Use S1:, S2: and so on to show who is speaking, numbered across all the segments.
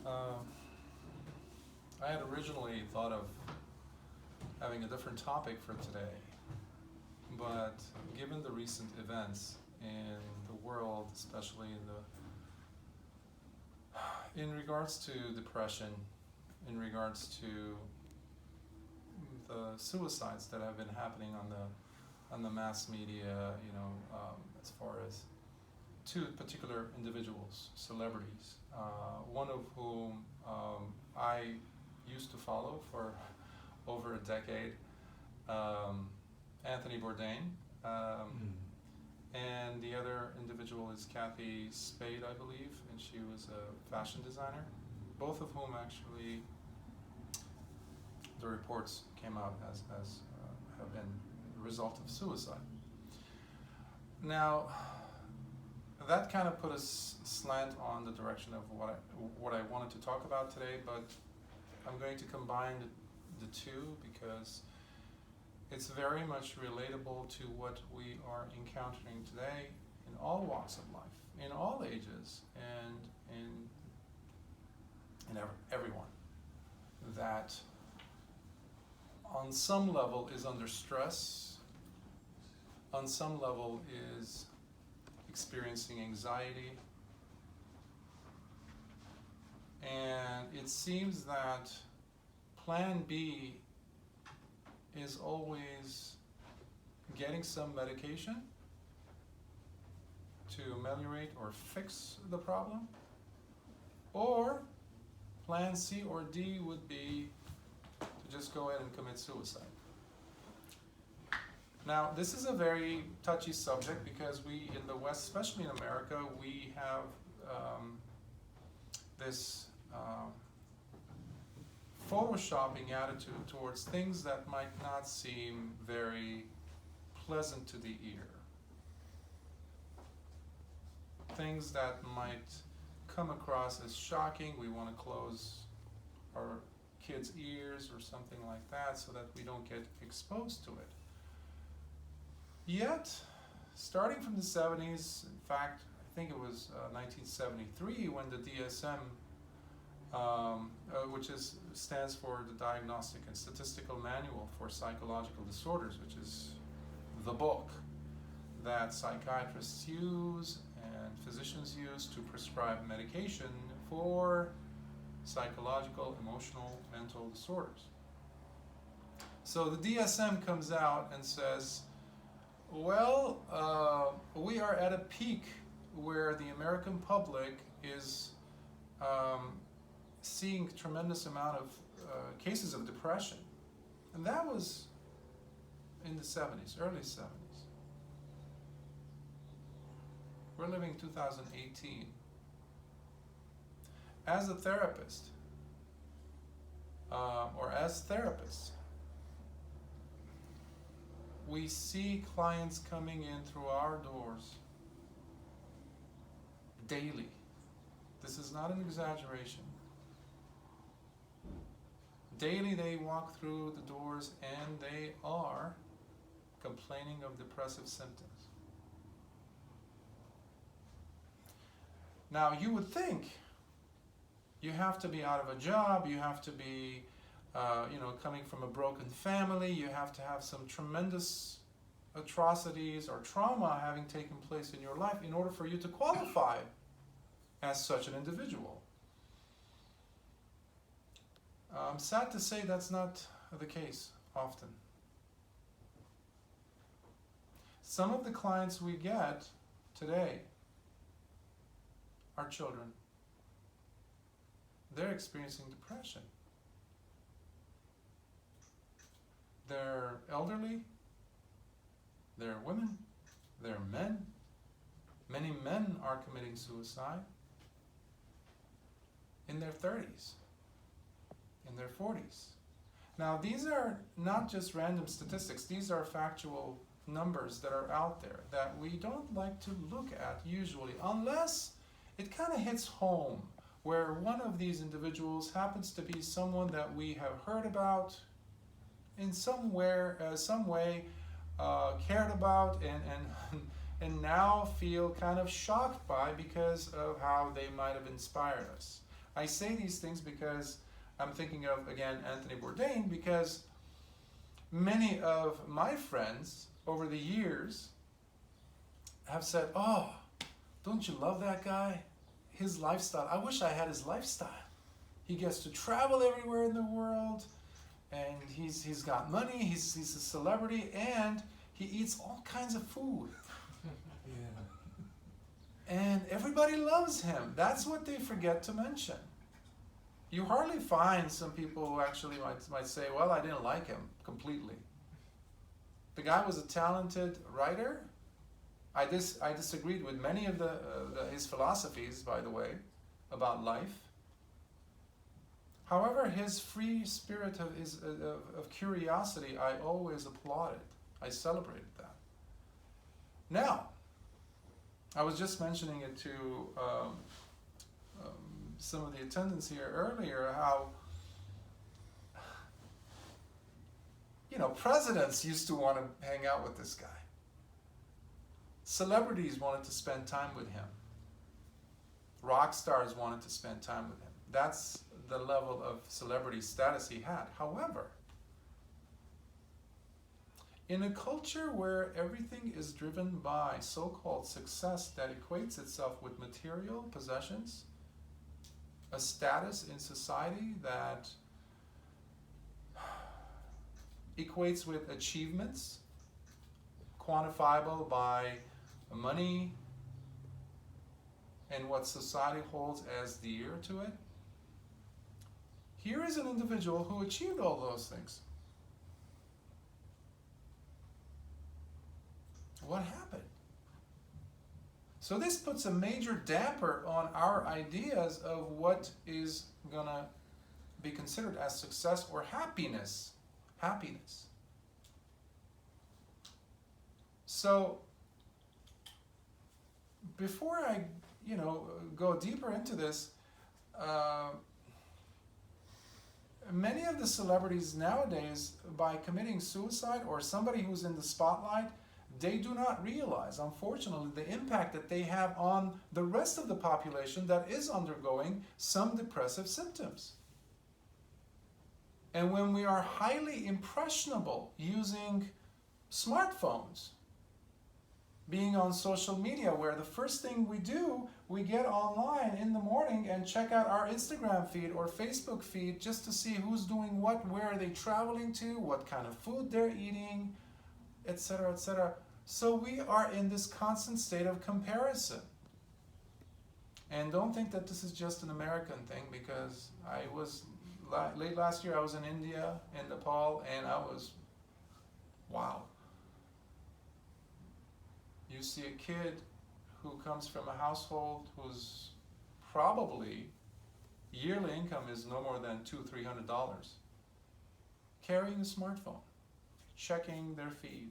S1: I had originally thought of having a different topic for today, but given the recent events in the world, especially in regards to depression, in regards to the suicides that have been happening on the mass media, as far as two particular individuals, celebrities, one of whom I used to follow for over a decade, Anthony Bourdain, and the other individual is Kathy Spade, I believe, and she was a fashion designer, both of whom actually the reports came out as have been the result of suicide. Now, that kind of put a slant on the direction of what I wanted to talk about today, but I'm going to combine the two because it's very much relatable to what we are encountering today in all walks of life, in all ages, and in everyone that on some level is under stress, on some level is experiencing anxiety, and it seems that plan B is always getting some medication to ameliorate or fix the problem, or plan C or D would be to just go ahead and commit suicide. Now, this is a very touchy subject because we in the West, especially in America, we have this photoshopping attitude towards things that might not seem very pleasant to the ear. Things that might come across as shocking. We want to close our kids' ears or something like that so that we don't get exposed to it. Yet, starting from the 70s, in fact, I think it was 1973 when the DSM, which stands for the Diagnostic and Statistical Manual for Psychological Disorders, which is the book that psychiatrists use and physicians use to prescribe medication for psychological, emotional, mental disorders. So the DSM comes out and says, well, we are at a peak where the American public is seeing tremendous amount of cases of depression. And that was in the 70s, early 70s. We're living in 2018. As a therapist, or as therapists, we see clients coming in through our doors daily. This is not an exaggeration. Daily they walk through the doors and they are complaining of depressive symptoms. Now you would think you have to be out of a job, you have to be coming from a broken family, you have to have some tremendous atrocities or trauma having taken place in your life in order for you to qualify as such an individual. I'm sad to say that's not the case often. Some of the clients we get today are children. They're experiencing depression. They're elderly, they're women, they're men. Many men are committing suicide in their 30s, in their 40s. Now, these are not just random statistics, these are factual numbers that are out there that we don't like to look at usually, unless it kind of hits home, where one of these individuals happens to be someone that we have heard about in some way, cared about, and now feel kind of shocked by because of how they might have inspired us. I say these things because I'm thinking of, again, Anthony Bourdain, because many of my friends over the years have said, oh, don't you love that guy? His lifestyle. I wish I had his lifestyle. He gets to travel everywhere in the world, and he's got money, he's a celebrity, and he eats all kinds of food. Yeah. And everybody loves him. That's what they forget to mention. You hardly find some people who actually might say, well, I didn't like him completely. The guy was a talented writer. I disagreed with many of his philosophies, by the way, about life. However, his free spirit of curiosity, I always applauded. I celebrated that. Now, I was just mentioning it to some of the attendants here earlier, how presidents used to want to hang out with this guy. Celebrities wanted to spend time with him. Rock stars wanted to spend time with him. That's the level of celebrity status he had. However, in a culture where everything is driven by so-called success that equates itself with material possessions, a status in society that equates with achievements, quantifiable by money and what society holds as dear to it. Here is an individual who achieved all those things. What happened? So this puts a major damper on our ideas of what is going to be considered as success or happiness. Happiness. So before I, go deeper into this, many of the celebrities nowadays, by committing suicide or somebody who's in the spotlight, they do not realize, unfortunately, the impact that they have on the rest of the population that is undergoing some depressive symptoms. And when we are highly impressionable using smartphones, being on social media, where the first thing we do, we get online in the morning and check out our Instagram feed or Facebook feed just to see who's doing what, where are they traveling to, what kind of food they're eating, etc., etc. So we are in this constant state of comparison. And don't think that this is just an American thing, because I was, late last year I was in India, in Nepal, and I was, wow. You see a kid who comes from a household whose probably yearly income is no more than $200-300, carrying a smartphone, checking their feed.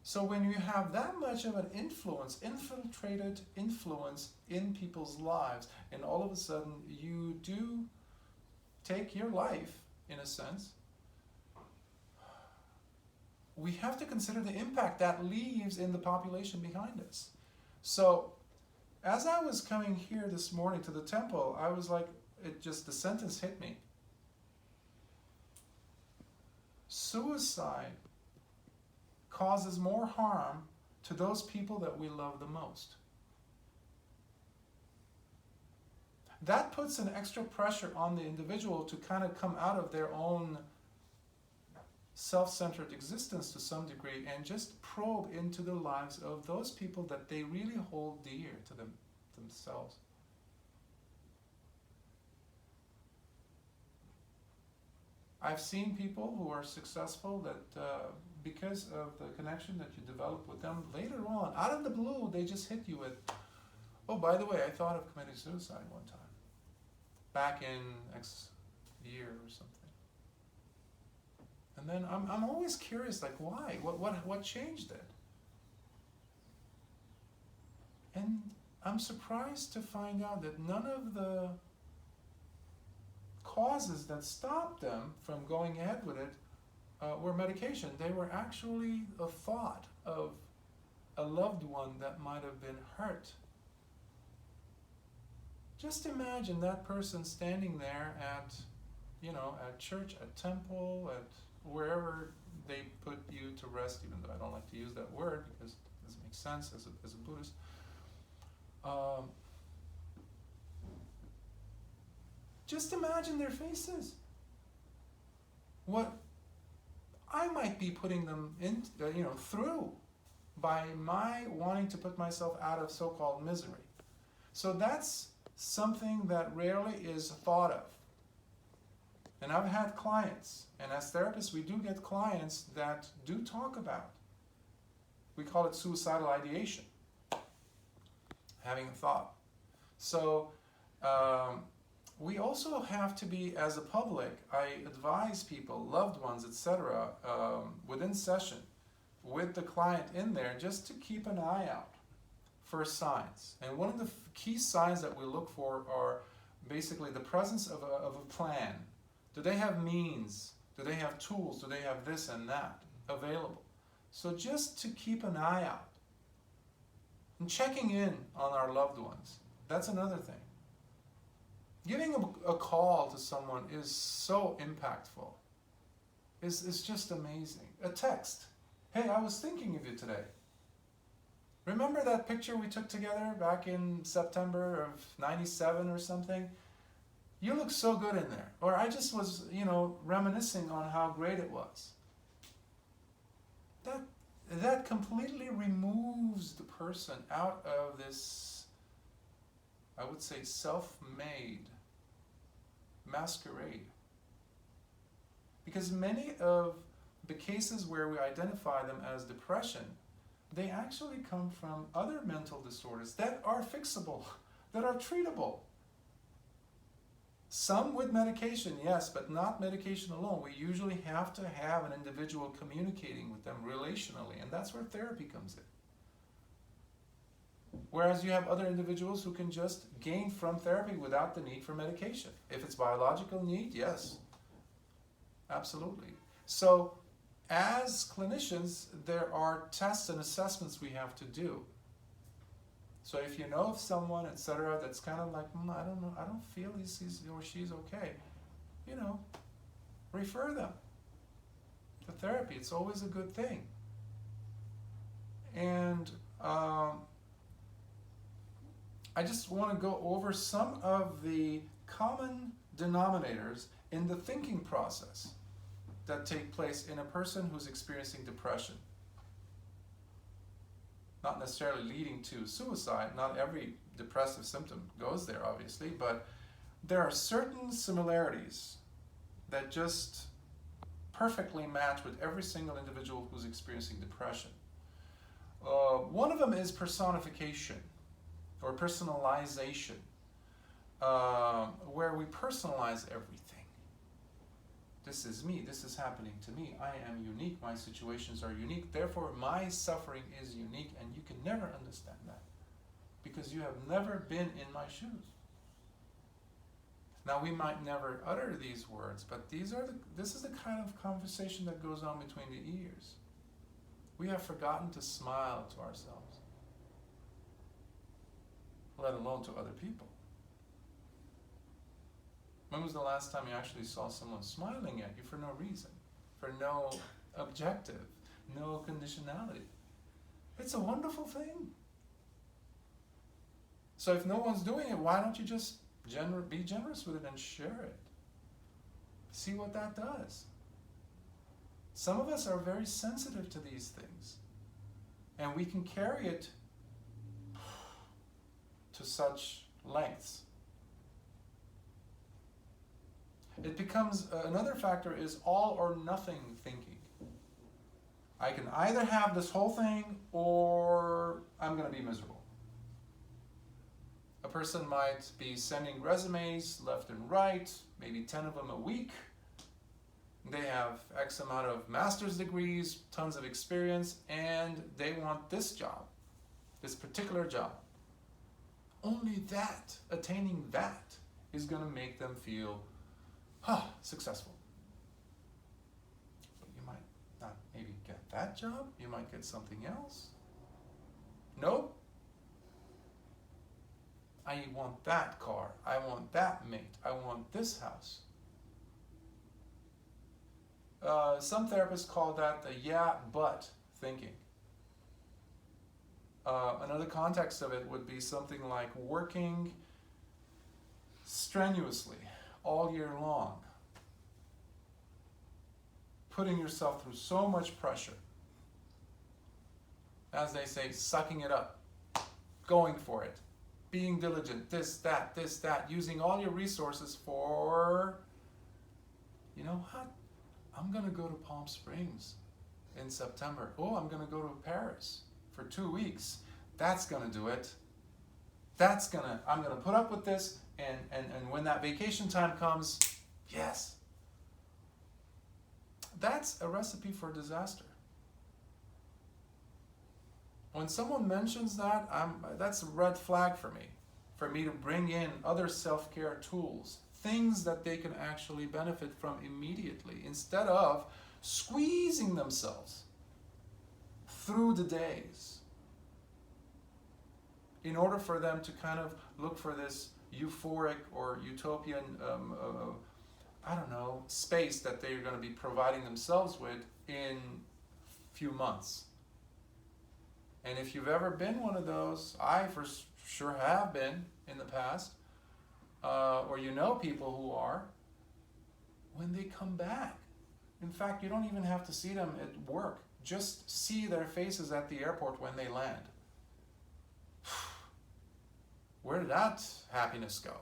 S1: So when you have that much of an influence, infiltrated influence in people's lives, and all of a sudden you do take your life, in a sense, we have to consider the impact that leaves in the population behind us. So as I was coming here this morning to the temple, I was like, the sentence hit me. Suicide causes more harm to those people that we love the most. That puts an extra pressure on the individual to kind of come out of their own self-centered existence to some degree and just probe into the lives of those people that they really hold dear to themselves. I've seen people who are successful that because of the connection that you develop with them, later on, out of the blue, they just hit you with, oh, by the way, I thought of committing suicide one time, back in X year or something. And then I'm always curious, like, why? What changed it? And I'm surprised to find out that none of the causes that stopped them from going ahead with it were medication. They were actually a thought of a loved one that might have been hurt Just imagine that person standing there at, at church, at temple, at wherever they put you to rest, even though I don't like to use that word because it doesn't make sense as a Buddhist. Just imagine their faces. What I might be putting them in, through by my wanting to put myself out of so-called misery. So that's something that rarely is thought of. And I've had clients, and as therapists we do get clients that do talk about, we call it suicidal ideation, having a thought. So we also have to be, as a public, I advise people, loved ones, etc., within session, with the client in there, just to keep an eye out for signs. And one of the key signs that we look for are basically the presence of a plan. Do they have means? Do they have tools? Do they have this and that available? So just to keep an eye out. And checking in on our loved ones. That's another thing. Giving a call to someone is so impactful. It's just amazing. A text. Hey, I was thinking of you today. Remember that picture we took together back in September of '97 or something? You look so good in there. Or I just was, reminiscing on how great it was. That completely removes the person out of this, I would say, self-made masquerade. Because many of the cases where we identify them as depression, they actually come from other mental disorders that are fixable, that are treatable. Some with medication, yes, but not medication alone. We usually have to have an individual communicating with them relationally, and that's where therapy comes in. Whereas you have other individuals who can just gain from therapy without the need for medication. If it's biological need, yes, absolutely. So as clinicians, there are tests and assessments we have to do. So if you know of someone, etc., that's kind of like, I don't know, I don't feel he's or she's okay, refer them to therapy. It's always a good thing. And I just want to go over some of the common denominators in the thinking process that take place in a person who's experiencing depression. Not necessarily leading to suicide. Not every depressive symptom goes there, obviously, but there are certain similarities that just perfectly match with every single individual who's experiencing depression. One of them is personification or personalization, where we personalize everything. This is me, this is happening to me, I am unique, my situations are unique, therefore my suffering is unique, and you can never understand that because you have never been in my shoes. Now we might never utter these words, but this is the kind of conversation that goes on between the ears. We have forgotten to smile to ourselves, let alone to other people. When was the last time you actually saw someone smiling at you for no reason, for no objective, no conditionality? It's a wonderful thing. So if no one's doing it, why don't you just be generous with it and share it? See what that does. Some of us are very sensitive to these things, and we can carry it to such lengths. It becomes, another factor is all or nothing thinking. I can either have this whole thing or I'm going to be miserable. A person might be sending resumes left and right, maybe 10 of them a week. They have X amount of master's degrees, tons of experience, and they want this job, this particular job. Only that, attaining that, is going to make them feel successful. But you might not maybe get that job. You might get something else. Nope. I want that car. I want that mate. I want this house. Some therapists call that the yeah, but thinking. Another context of it would be something like working strenuously all year long, putting yourself through so much pressure. As they say, sucking it up, going for it, being diligent, this, that, using all your resources for, you know what? I'm going to go to Palm Springs in September. Oh, I'm going to go to Paris for 2 weeks. That's going to do it. I'm going to put up with this, and when that vacation time comes, yes. That's a recipe for disaster. When someone mentions that, that's a red flag for me to bring in other self-care tools, things that they can actually benefit from immediately, instead of squeezing themselves through the days in order for them to kind of look for this euphoric or utopian, space that they're going to be providing themselves with in a few months. And if you've ever been one of those, I for sure have been in the past, or you know people who are, when they come back. In fact, you don't even have to see them at work. Just see their faces at the airport when they land. Where did that happiness go?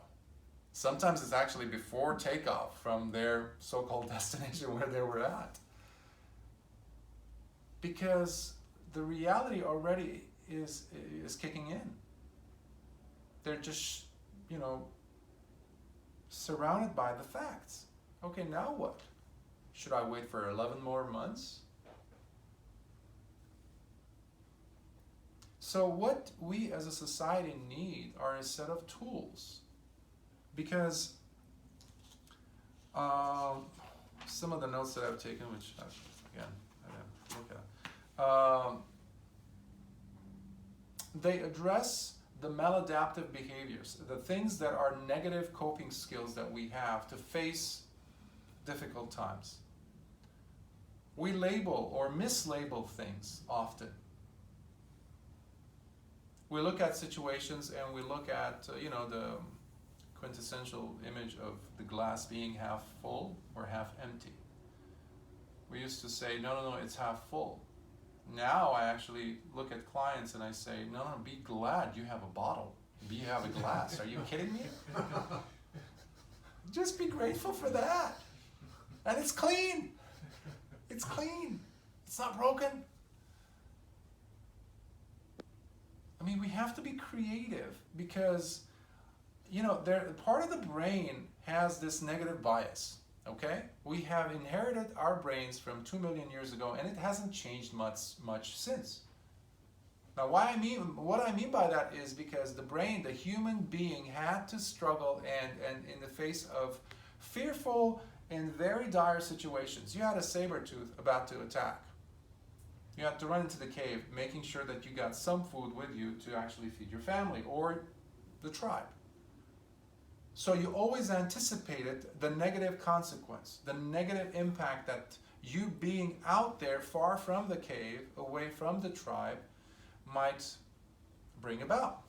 S1: Sometimes it's actually before takeoff from their so-called destination where they were at. Because the reality already is kicking in. They're just, surrounded by the facts. Okay, now what? Should I wait for 11 more months? So what we as a society need are a set of tools. Because some of the notes that I've taken, which I didn't look at, they address the maladaptive behaviors, the things that are negative coping skills that we have to face difficult times. We label or mislabel things often. We look at situations and we look at, the quintessential image of the glass being half full or half empty. We used to say, no, it's half full. Now I actually look at clients and I say, no, be glad you have a bottle. You have a glass. Are you kidding me? Just be grateful for that. And it's clean. It's clean. It's not broken. I mean, we have to be creative because, part of the brain has this negative bias. Okay? We have inherited our brains from 2 million years ago, and it hasn't changed much since. Now, what I mean by that is because the brain, the human being, had to struggle and in the face of fearful and very dire situations. You had a saber-tooth about to attack. You had to run into the cave, making sure that you got some food with you to actually feed your family or the tribe. So you always anticipated the negative consequence, the negative impact that you being out there far from the cave, away from the tribe, might bring about.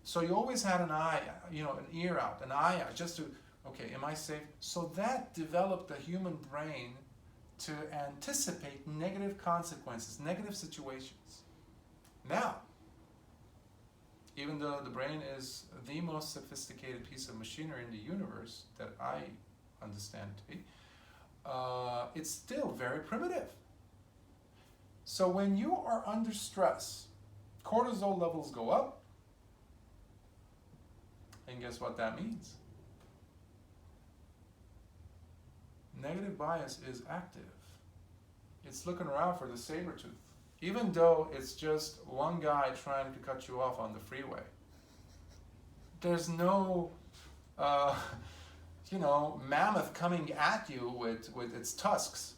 S1: So you always had an eye, an ear out, an eye out, just to, okay, am I safe? So that developed the human brain to anticipate negative consequences, negative situations. Now, even though the brain is the most sophisticated piece of machinery in the universe that I understand to be, it's still very primitive. So when you are under stress, cortisol levels go up, and guess what that means? Negative bias is active. It's looking around for the saber tooth. Even though it's just one guy trying to cut you off on the freeway. There's no, mammoth coming at you with its tusks.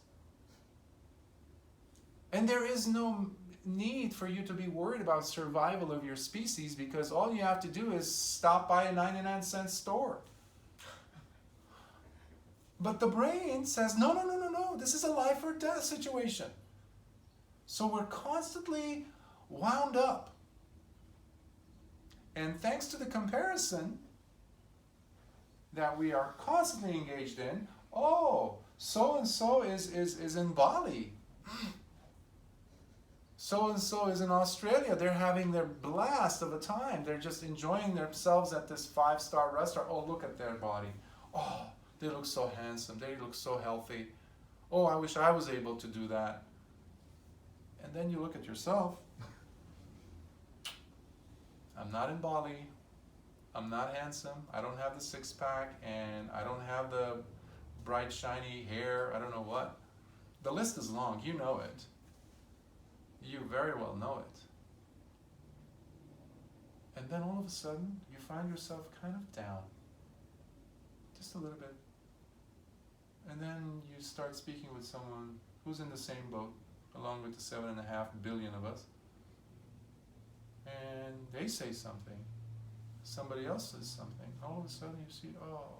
S1: And there is no need for you to be worried about survival of your species, because all you have to do is stop by a 99-cent store. But the brain says, no, no, no, no, no, this is a life or death situation. So we're constantly wound up. And thanks to the comparison that we are constantly engaged in, oh, so-and-so is in Bali. So-and-so is in Australia. They're having their blast of a time. They're just enjoying themselves at this 5-star restaurant. Oh, look at their body. Oh, they look so handsome. They look so healthy. Oh, I wish I was able to do that. And then you look at yourself. I'm not in Bali. I'm not handsome. I don't have the 6-pack, and I don't have the bright, shiny hair. I don't know what. The list is long. You know it. You very well know it. And then all of a sudden, you find yourself kind of down. Just a little bit. And then you start speaking with someone who's in the same boat, along with the 7.5 billion of us. And they say something. Somebody else says something. All of a sudden you see, oh.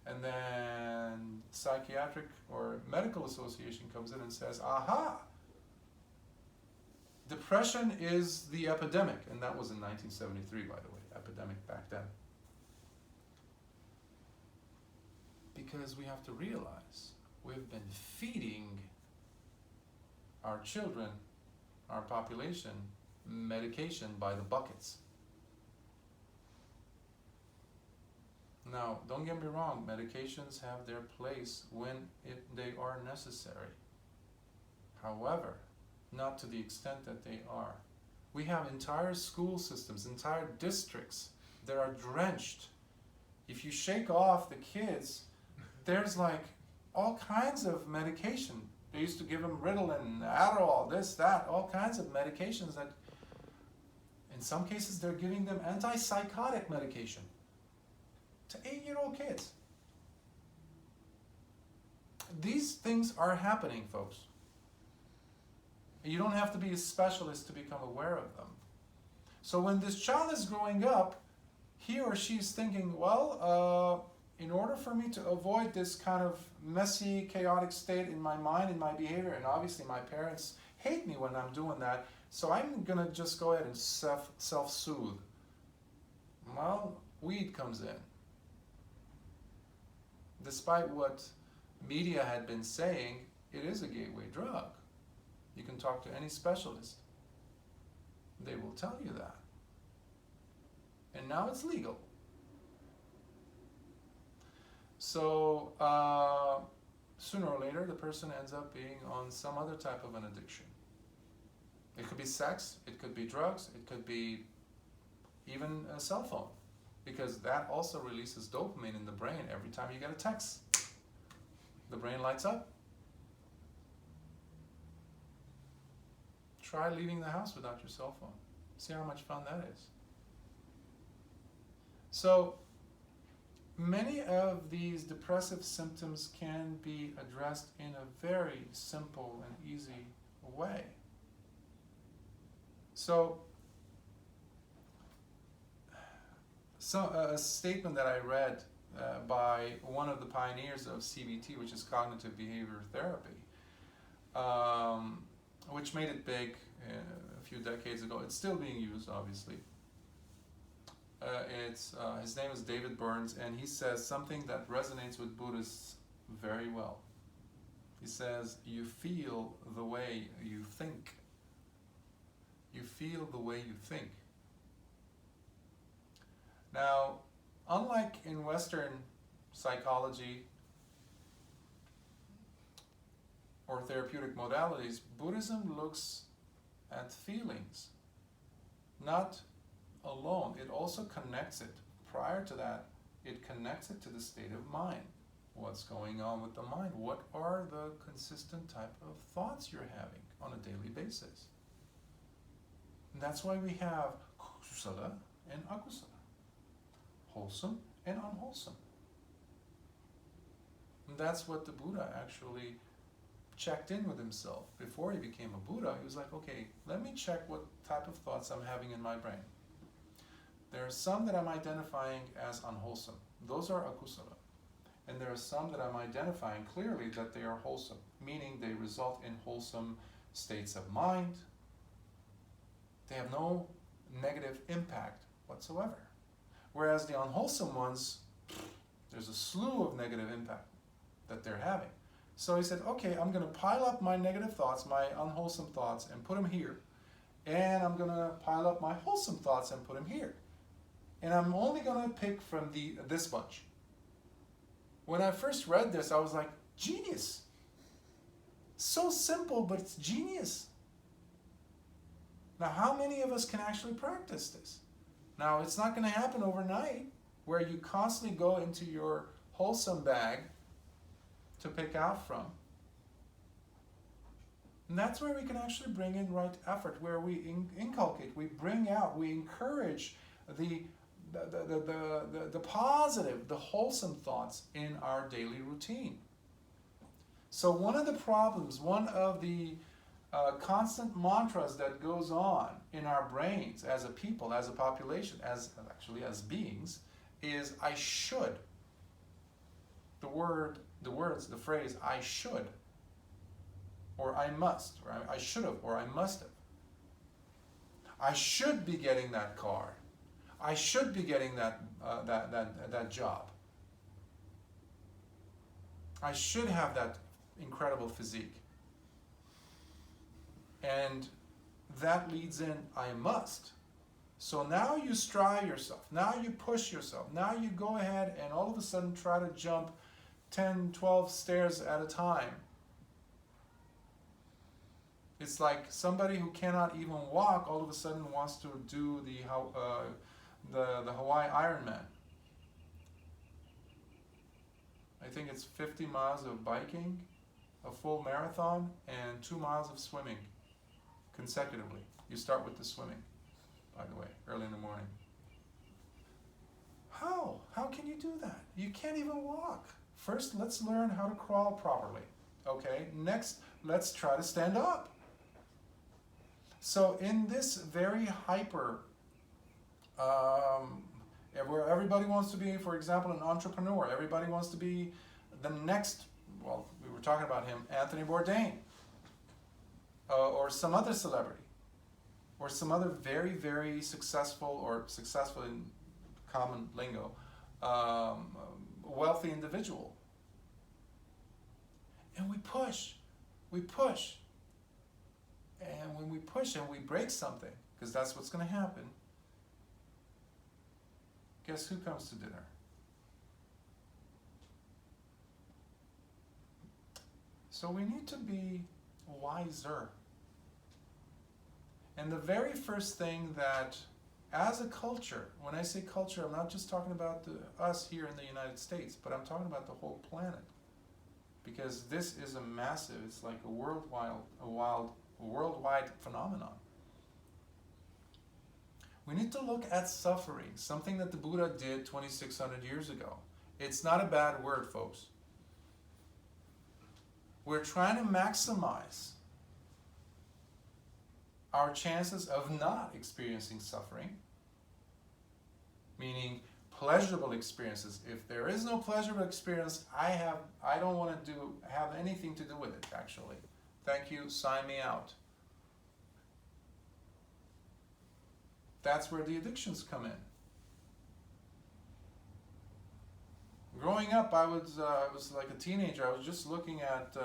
S1: And then psychiatric or medical association comes in and says, aha! Depression is the epidemic. And that was in 1973, by the way. Epidemic back then. Because we have to realize we've been feeding our children, our population, medication by the buckets. Now, don't get me wrong, medications have their place when they are necessary. However, not to the extent that they are. We have entire school systems, entire districts that are drenched. If you shake off the kids, there's like all kinds of medication. They used to give them Ritalin, Adderall, this, that, all kinds of medications that, in some cases, they're giving them antipsychotic medication to 8-year-old kids. These things are happening, folks. You don't have to be a specialist to become aware of them. So when this child is growing up, he or she is thinking, well, in order for me to avoid this kind of messy, chaotic state in my mind, in my behavior, and obviously my parents hate me when I'm doing that, so I'm going to just go ahead and self-soothe. Well, weed comes in. Despite what media had been saying, it is a gateway drug. You can talk to any specialist. They will tell you that. And now it's legal. So sooner or later, the person ends up being on some other type of an addiction. It could be sex, it could be drugs, it could be even a cell phone, because that also releases dopamine in the brain. Every time you get a text, the brain lights up. Try leaving the house without your cell phone. See how much fun that is. So many of these depressive symptoms can be addressed in a very simple and easy way. So a statement that I read by one of the pioneers of CBT, which is cognitive behavior therapy, which made it big a few decades ago. It's still being used, obviously. His name is David Burns, and he says something that resonates with Buddhists very well. He says, you feel the way you think. You feel the way you think. Now, unlike in Western psychology or therapeutic modalities, Buddhism looks at feelings, not alone. It also connects it. Prior to that, it connects it to the state of mind. What's going on with the mind? What are the consistent type of thoughts you're having on a daily basis? And that's why we have kusala and akusala, wholesome and unwholesome. And that's what the Buddha actually checked in with himself before he became a Buddha. He was like, okay, let me check what type of thoughts I'm having in my brain. There are some that I'm identifying as unwholesome. Those are akusala. And there are some that I'm identifying clearly that they are wholesome, meaning they result in wholesome states of mind. They have no negative impact whatsoever. Whereas the unwholesome ones, there's a slew of negative impact that they're having. So he said, okay, I'm going to pile up my negative thoughts, my unwholesome thoughts, and put them here. And I'm going to pile up my wholesome thoughts and put them here. And I'm only going to pick from this bunch. When I first read this, I was like, genius. So simple, but it's genius. Now, how many of us can actually practice this? Now, it's not going to happen overnight, where you constantly go into your wholesome bag to pick out from. And that's where we can actually bring in right effort, where we inculcate, we bring out, we encourage the positive, the wholesome thoughts in our daily routine. So one of the problems, one of the constant mantras that goes on in our brains as a people, as a population, as beings, is I should. The phrase I should, or I must, or I should have, or I must have. I should be getting that car. I should be getting that job. I should have that incredible physique. And that leads in, I must. So now you strive yourself. Now you push yourself. Now you go ahead and all of a sudden try to jump 10, 12 stairs at a time. It's like somebody who cannot even walk all of a sudden wants to do the Hawaii Ironman. I think it's 50 miles of biking, a full marathon, and 2 miles of swimming consecutively. You start with the swimming, by the way, early in the morning. How? How can you do that? You can't even walk. First, let's learn how to crawl properly. Okay, next, let's try to stand up. So in this very hyper, where everybody wants to be, for example, an entrepreneur, everybody wants to be the next, well, we were talking about him, Anthony Bourdain, or some other celebrity, or some other very, very successful, or successful in common lingo, wealthy individual. And we push. And when we push and we break something, because that's what's going to happen, guess who comes to dinner? So we need to be wiser. And the very first thing that, as a culture, when I say culture, I'm not just talking about us here in the United States, but I'm talking about the whole planet. Because this is a massive, it's like a worldwide phenomenon. We need to look at suffering, something that the Buddha did 2,600 years ago. It's not a bad word, folks. We're trying to maximize our chances of not experiencing suffering, meaning pleasurable experiences. If there is no pleasurable experience, I don't want to have anything to do with it, actually. Thank you, sign me out. That's where the addictions come in. Growing up, I was like a teenager. I was just looking at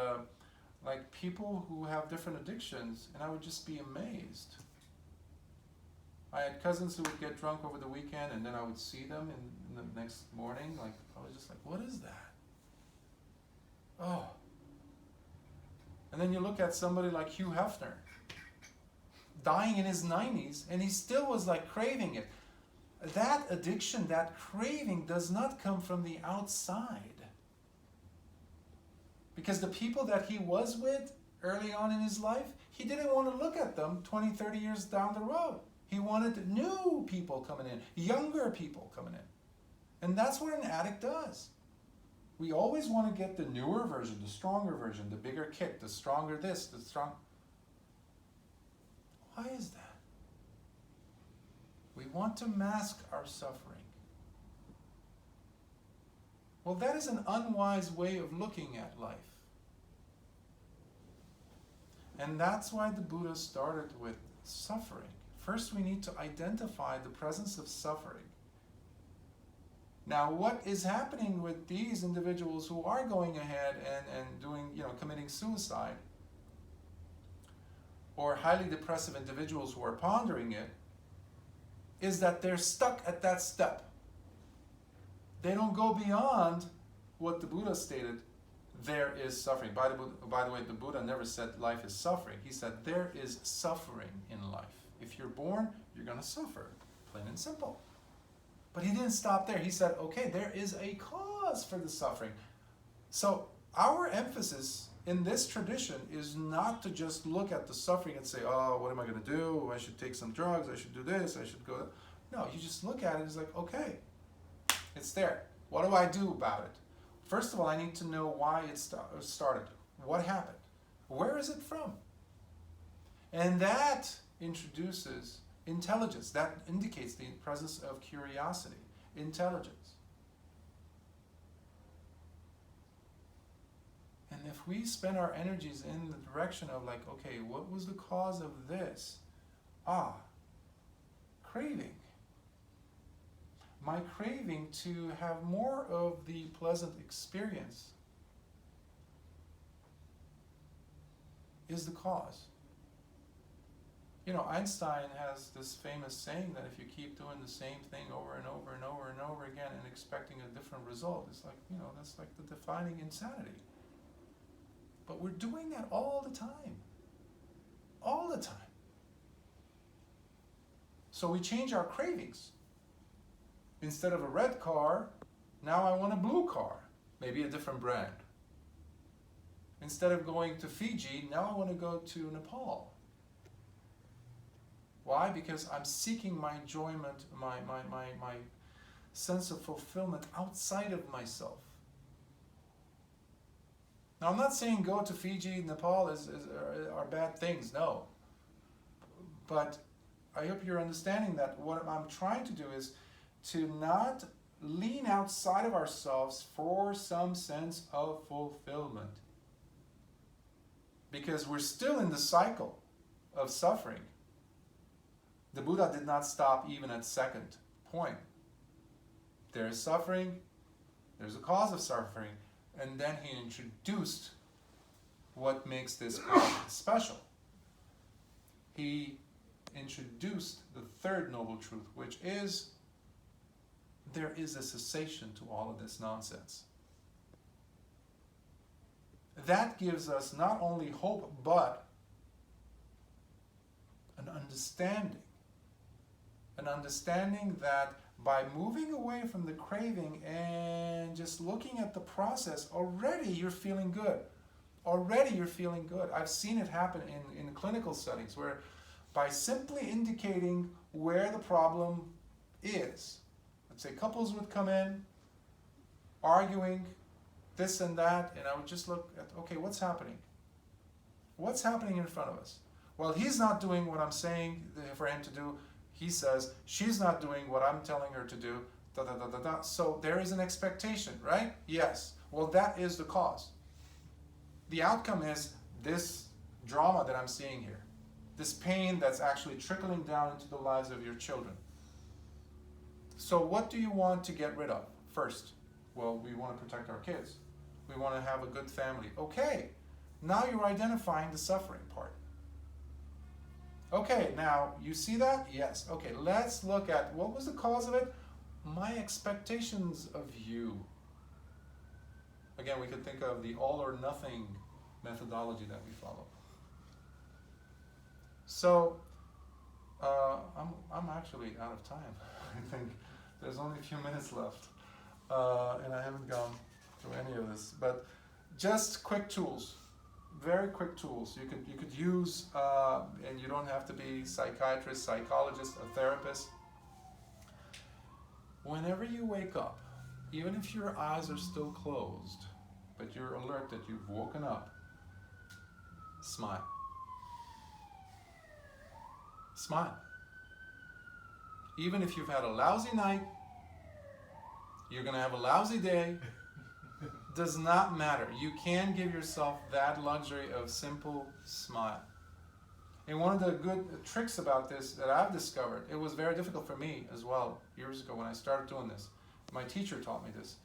S1: like people who have different addictions, and I would just be amazed. I had cousins who would get drunk over the weekend, and then I would see them in the next morning. Like, I was just like, what is that? Oh. And then you look at somebody like Hugh Hefner, dying in his 90s, and he still was like craving it. That addiction, that craving does not come from the outside. Because the people that he was with early on in his life, he didn't want to look at them 20, 30 years down the road. He wanted new people coming in, younger people coming in. And that's what an addict does. We always want to get the newer version, the stronger version, the bigger kit, the stronger this, the strong. Why is that? We want to mask our suffering. Well, that is an unwise way of looking at life. And that's why the Buddha started with suffering. First, we need to identify the presence of suffering. Now, what is happening with these individuals who are going ahead and doing, committing suicide, or highly depressive individuals who are pondering it, is that they're stuck at that step. They don't go beyond what the Buddha stated, there is suffering. By the way, the Buddha never said life is suffering. He said there is suffering in life. If you're born, you're going to suffer, plain and simple. But he didn't stop there. He said, okay, there is a cause for the suffering. So our emphasis in this tradition is not to just look at the suffering and say, oh, what am I going to do? I should take some drugs. I should do this. I should go. No, you just look at it. It's like, okay, it's there. What do I do about it? First of all, I need to know why it started. What happened? Where is it from? And that introduces intelligence. That indicates the presence of curiosity, intelligence. And if we spend our energies in the direction of like, okay, what was the cause of this? Craving. My craving to have more of the pleasant experience is the cause. Einstein has this famous saying that if you keep doing the same thing over and over and over and over again and expecting a different result, it's like, that's like the defining insanity. But we're doing that all the time. All the time. So we change our cravings. Instead of a red car, now I want a blue car, maybe a different brand. Instead of going to Fiji, now I want to go to Nepal. Why? Because I'm seeking my enjoyment, my sense of fulfillment outside of myself. Now, I'm not saying go to Fiji, Nepal are bad things, no. But I hope you're understanding that what I'm trying to do is to not lean outside of ourselves for some sense of fulfillment. Because we're still in the cycle of suffering. The Buddha did not stop even at second point. There is suffering, there's a cause of suffering, and then he introduced what makes this special. He introduced the third noble truth, which is there is a cessation to all of this nonsense. That gives us not only hope, but an understanding. An understanding that by moving away from the craving and just looking at the process, already you're feeling good. Already you're feeling good. I've seen it happen in clinical settings where by simply indicating where the problem is, let's say couples would come in, arguing, this and that, and I would just look at, okay, what's happening? What's happening in front of us? Well, he's not doing what I'm saying for him to do. He says, she's not doing what I'm telling her to do, So there is an expectation, right? Yes. Well, that is the cause. The outcome is this drama that I'm seeing here. This pain that's actually trickling down into the lives of your children. So what do you want to get rid of first? Well, we want to protect our kids. We want to have a good family. Okay, now you're identifying the suffering part. Okay, now you see that? Yes. Okay, let's look at what was the cause of it? My expectations of you. Again, we could think of the all or nothing methodology that we follow. So, I'm actually out of time. I think there's only a few minutes left, and I haven't gone through any of this. But just quick tools, very quick tools. You could use, and you don't have to be psychiatrist, psychologist, a therapist. Whenever you wake up, even if your eyes are still closed, but you're alert that you've woken up, smile. Smile. Even if you've had a lousy night, you're going to have a lousy day, does not matter. You can give yourself that luxury of simple smile. And one of the good tricks about this that I've discovered, it was very difficult for me as well years ago when I started doing this. My teacher taught me this,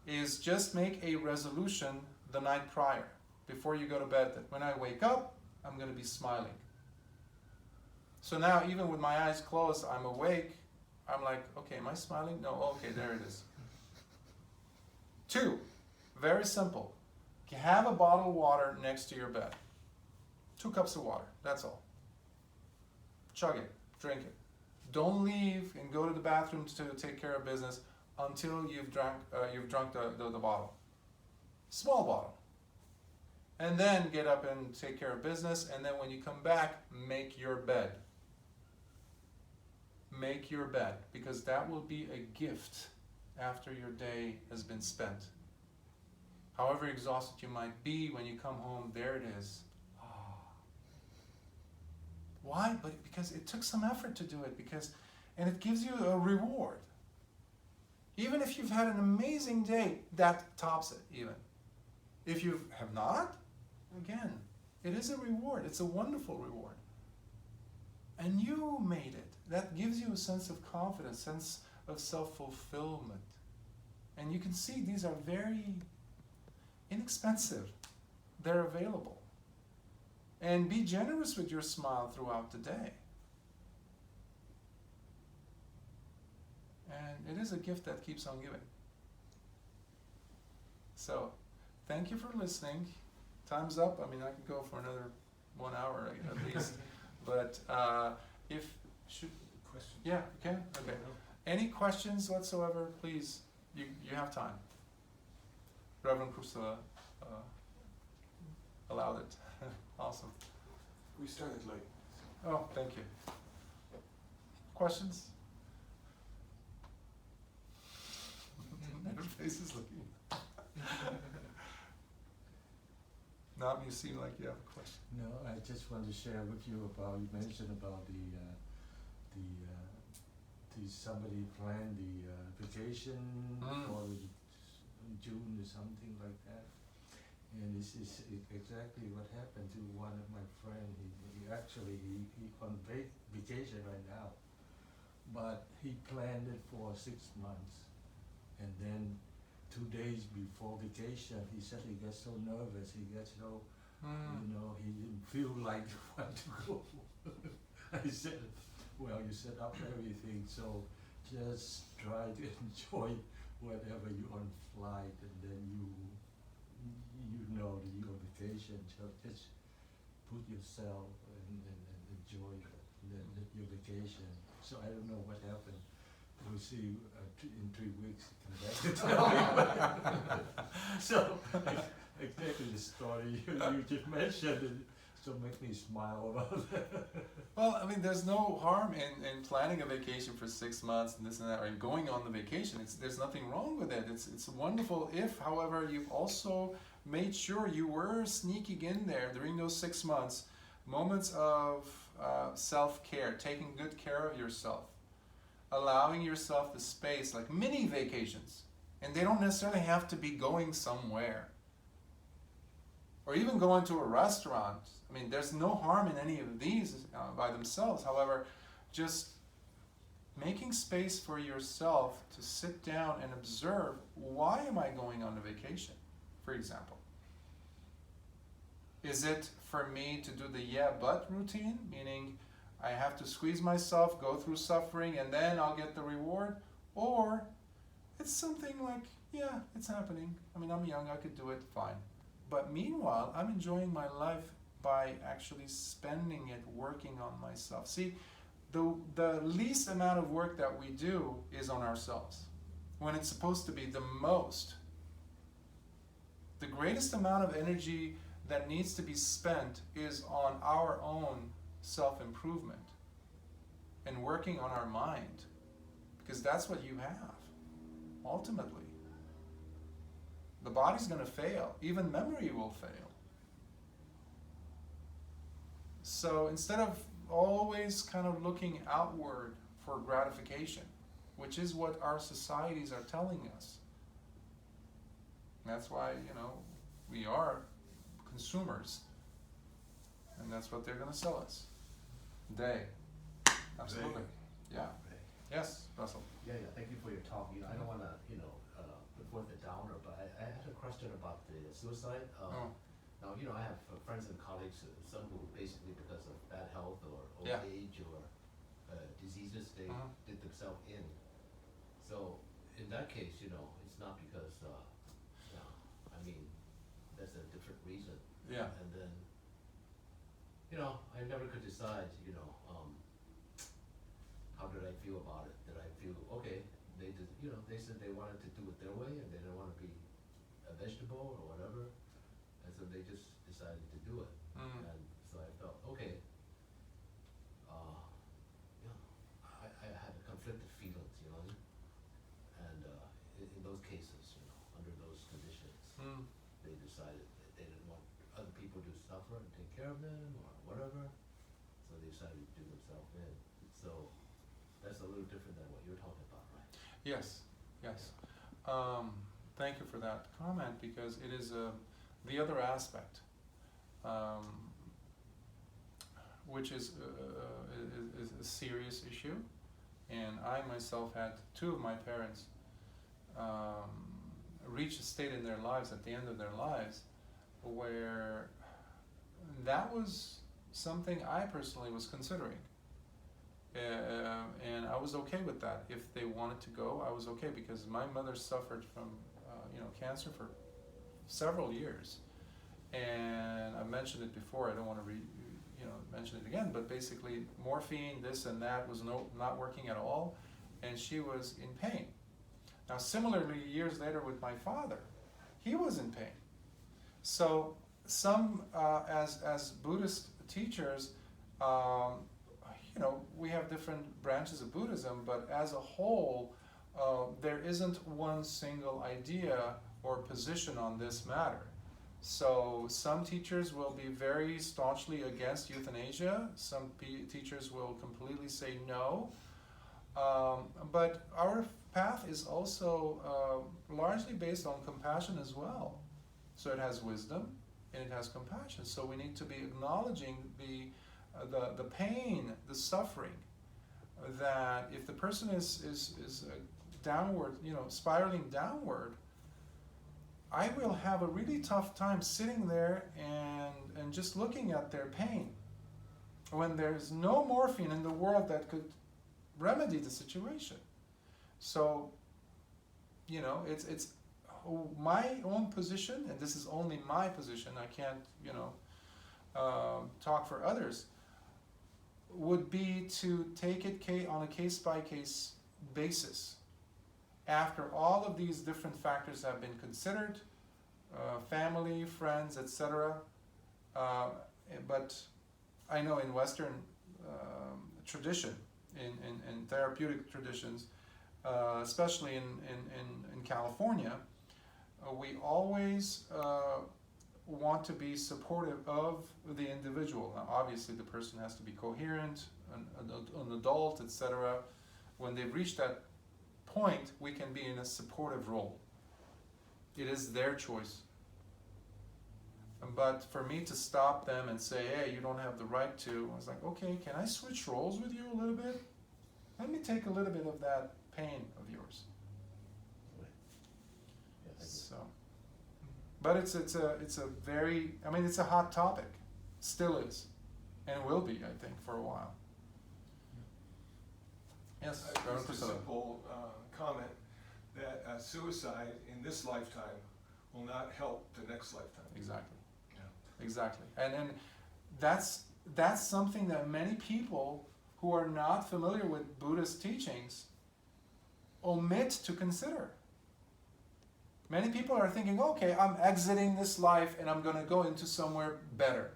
S1: is just make a resolution the night prior, before you go to bed, that when I wake up, I'm going to be smiling. So now, even with my eyes closed, I'm awake. I'm like, okay, am I smiling? No, okay, there it is. 2, very simple. Have a bottle of water next to your bed. 2 cups of water, that's all. Chug it, drink it. Don't leave and go to the bathroom to take care of business until you've drunk the bottle. Small bottle. And then get up and take care of business, and then when you come back, make your bed. Make your bed, because that will be a gift after your day has been spent. However exhausted you might be, when you come home, there it is. Why? But because it took some effort to do it, and it gives you a reward. Even if you've had an amazing day, that tops it even. If you have not, again, it is a reward. It's a wonderful reward. And you made it. That gives you a sense of confidence, sense of self-fulfillment. And you can see these are very inexpensive. They're available. And be generous with your smile throughout the day. And it is a gift that keeps on giving. So, thank you for listening. Time's up. I mean, I could go for another 1 hour at least. But
S2: Question.
S1: Yeah, you can? Okay. Any questions whatsoever, please, you have time. Reverend Kusala allowed it. Awesome.
S2: We started late.
S1: Oh, thank you. Questions? Your face is looking. Now you seem like you have a question.
S3: No, I just want to share with you about, you mentioned about somebody planned the vacation for June or something like that. And this is exactly what happened to one of my friends. He on vacation right now, but he planned it for 6 months. And then 2 days before vacation, he said he gets so nervous, he gets so, he didn't feel like want to go. I said, well, you set up everything, so just try to enjoy whatever you're on flight, and then your vacation. So just put yourself and enjoy your vacation. So I don't know what happened. We'll see in 3 weeks. Come back to tell me. So exactly the story you just mentioned. So make me smile about that.
S1: Well, I mean, there's no harm in planning a vacation for 6 months and this and that, or going on the vacation. There's nothing wrong with it. It's wonderful if, however, you've also made sure you were sneaking in there during those 6 months, moments of self-care, taking good care of yourself, allowing yourself the space, like mini vacations. And they don't necessarily have to be going somewhere, or even going to a restaurant. I mean, there's no harm in any of these by themselves. However, just making space for yourself to sit down and observe, why am I going on a vacation, for example? Is it for me to do the yeah but routine, meaning I have to squeeze myself, go through suffering, and then I'll get the reward? Or it's something like, yeah, it's happening. I mean, I'm young, I could do it, fine. But meanwhile, I'm enjoying my life by actually spending it working on myself. See, the least amount of work that we do is on ourselves, when it's supposed to be the most. The greatest amount of energy that needs to be spent is on our own self-improvement and working on our mind, because that's what you have. ultimately. The body's going to fail. Even memory will fail. So instead of always kind of looking outward for gratification, which is what our societies are telling us. That's why, we are consumers. And that's what they're going to sell us. Absolutely. Yeah. Yes, Russell.
S4: Yeah, thank you for your talk. I don't want to, put forth a downer, but I had a question about the suicide. Now, I have friends and colleagues, some who basically because of bad health or old age or diseases, they did themselves in. So in that case, it's not because, that's a different reason.
S1: Yeah.
S4: And then, I never could decide, how did I feel about it? Did I feel, okay, they did, they said they wanted to do it their way and they didn't want to be a vegetable or whatever. And so they just decided to do it. And so I felt, okay, I had conflicted feelings, and in those cases, under those conditions, they decided that they didn't want other people to suffer and take care of them or whatever, so they decided to do themselves in. So that's a little different than what you're talking about, right?
S1: Yes. Thank you for that comment, because it is the other aspect, which is a serious issue. And I myself had two of my parents reach a state in their lives, at the end of their lives, where that was something I personally was considering. And I was okay with that. If they wanted to go, I was okay, because my mother suffered from cancer for several years. And I mentioned it before, I don't want to mention it again, but basically morphine, this and that was not working at all, and she was in pain. Now similarly, years later with my father, he was in pain. So some, as Buddhist teachers, we have different branches of Buddhism, but as a whole, there isn't one single idea or position on this matter. So some teachers will be very staunchly against euthanasia. Some teachers will completely say no. But our path is also largely based on compassion as well. So it has wisdom and it has compassion. So we need to be acknowledging the pain, the suffering, that if the person is downward, spiraling downward, I will have a really tough time sitting there and just looking at their pain when there's no morphine in the world that could remedy the situation. So, it's my own position, and this is only my position, I can't, talk for others, would be to take it on a case-by-case basis. After all of these different factors have been considered, family, friends, etc. But I know in Western tradition, in therapeutic traditions, especially in California, we always want to be supportive of the individual. Now, obviously, the person has to be coherent, an adult, etc. When they've reached that point, we can be in a supportive role. It is their choice. But for me to stop them and say, hey, you don't have the right to, I was like, okay, can I switch roles with you a little bit? Let me take a little bit of that pain of yours. So, but it's a very, it's a hot topic, still is, and will be, I think, for a while. Yes,
S2: Just a simple comment that suicide in this lifetime will not help the next lifetime.
S1: Exactly.
S2: Yeah.
S1: Exactly. And that's something that many people who are not familiar with Buddhist teachings omit to consider. Many people are thinking, okay, I'm exiting this life and I'm going to go into somewhere better.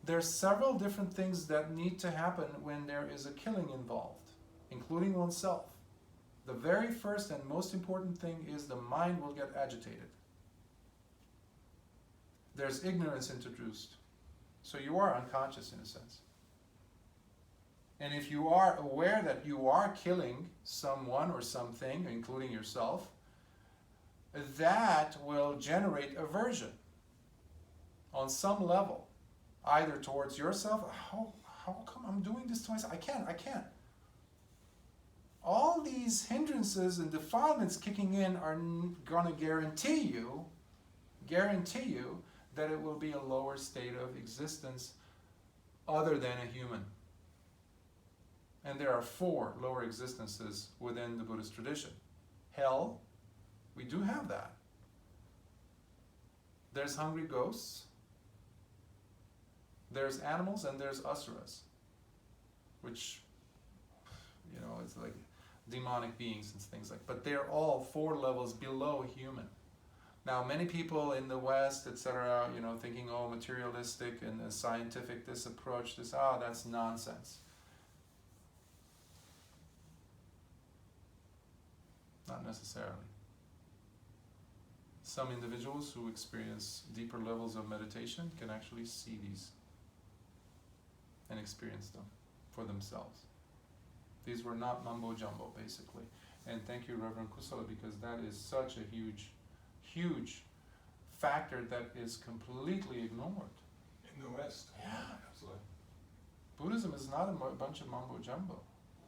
S1: There's several different things that need to happen when there is a killing involved, including oneself. The very first and most important thing is the mind will get agitated. There's ignorance introduced. So you are unconscious in a sense. And if you are aware that you are killing someone or something, including yourself, that will generate aversion on some level, either towards yourself. How come I'm doing this to myself? I can't. All these hindrances and defilements kicking in are going to guarantee you that it will be a lower state of existence other than a human. And there are 4 lower existences within the Buddhist tradition. Hell, we do have that. There's hungry ghosts, there's animals, and there's asuras, which, it's like demonic beings and things like that. But they're all 4 levels below human. Now, many people in the West, etc., thinking, materialistic and scientific, this approach, that's nonsense. Not necessarily. Some individuals who experience deeper levels of meditation can actually see these and experience them for themselves. These were not mumbo jumbo, basically. And thank you, Reverend Kusala, because that is such a huge, huge factor that is completely ignored.
S2: In the West.
S1: Yeah.
S2: Absolutely.
S1: Buddhism is not a bunch of mumbo jumbo.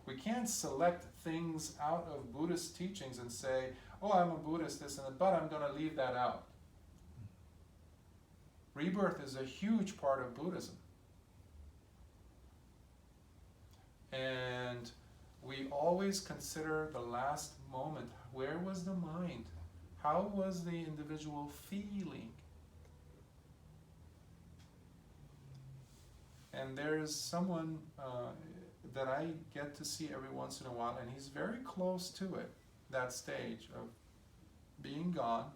S1: We can't select things out of Buddhist teachings and say, I'm a Buddhist, this and that, but I'm going to leave that out. Rebirth is a huge part of Buddhism. And we always consider the last moment. Where was the mind? How was the individual feeling? And there's someone that I get to see every once in a while, and he's very close to it, that stage of being gone.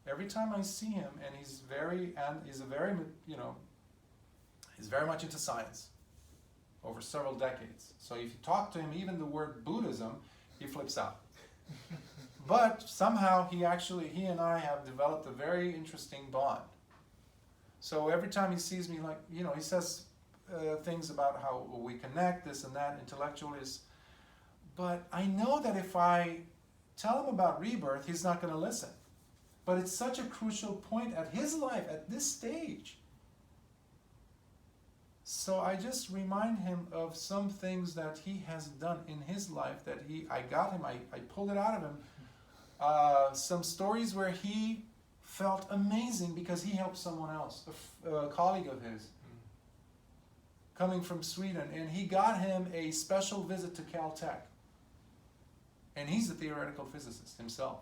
S1: Every time I see him, and he's very much into science over several decades. So if you talk to him, even the word Buddhism, he flips out. But somehow he and I have developed a very interesting bond. So every time he sees me, he says things about how we connect, this and that, intellectually. But I know that if I tell him about rebirth, he's not going to listen. But it's such a crucial point at his life, at this stage. So I just remind him of some things that he has done in his life that I pulled it out of him. Some stories where he felt amazing because he helped someone else, a colleague of his, coming from Sweden, and he got him a special visit to Caltech. And he's a theoretical physicist himself.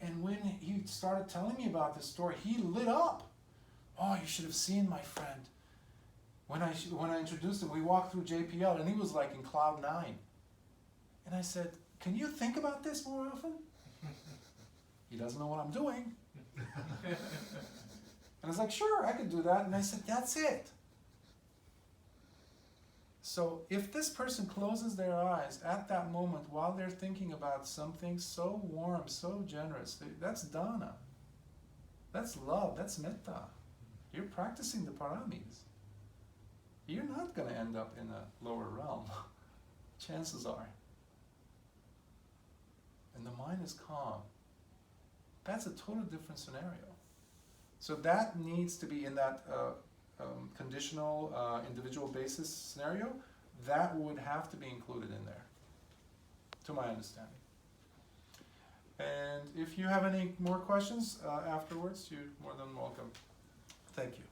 S1: And when he started telling me about this story, he lit up. Oh, you should have seen my friend. When I introduced him, we walked through JPL, and he was like in cloud 9. And I said, can you think about this more often? He doesn't know what I'm doing. And I was like, sure, I could do that. And I said, that's it. So if this person closes their eyes at that moment while they're thinking about something so warm, so generous, that's dana. That's love, that's metta. You're practicing the paramis. You're not going to end up in a lower realm. Chances are. And the mind is calm. That's a totally different scenario. So that needs to be in that conditional, individual basis scenario. That would have to be included in there, to my understanding. And if you have any more questions afterwards, you're more than welcome. Thank you.